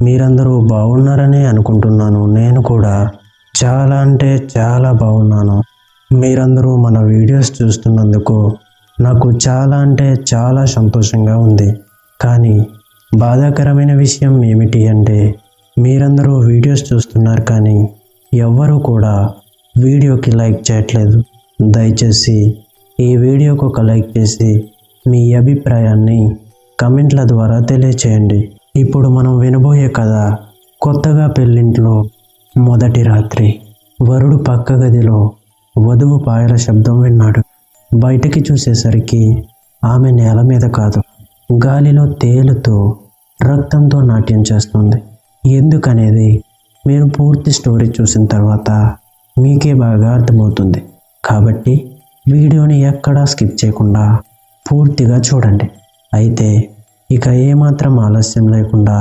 మీరందరూ బాగున్నారని అనుకుంటున్నాను. నేను కూడా చాలా అంటే చాలా బాగున్నాను. మీరందరూ మన వీడియోస్ చూస్తున్నందుకు నాకు చాలా అంటే చాలా సంతోషంగా ఉంది. కానీ బాధాకరమైన విషయం ఏమిటి అంటే మీరందరూ వీడియోస్ చూస్తున్నారు కానీ ఎవ్వరూ కూడా వీడియోకి లైక్ చేయట్లేదు. దయచేసి ఈ వీడియోకి ఒక లైక్ చేసి మీ అభిప్రాయాన్ని కమెంట్ల ద్వారా తెలియచేయండి. ఇప్పుడు మనం వినబోయే కథ కొత్తగా పెళ్ళింట్లో మొదటి రాత్రి. వరుడు పక్క గదిలో వధువు పాయల శబ్దం విన్నాడు. బయటికి చూసేసరికి ఆమె నేల మీద కాదు, గాలిలో తేలుతూ రక్తంతో నాట్యం చేస్తుంది. ఎందుకనేది మీరు పూర్తి స్టోరీ చూసిన తర్వాత మీకే బాగా అర్థమవుతుంది. కాబట్టి వీడియోని ఎక్కడా స్కిప్ చేయకుండా పూర్తిగా చూడండి. అయితే ఇక ఏమాత్రం ఆలస్యం లేకుండా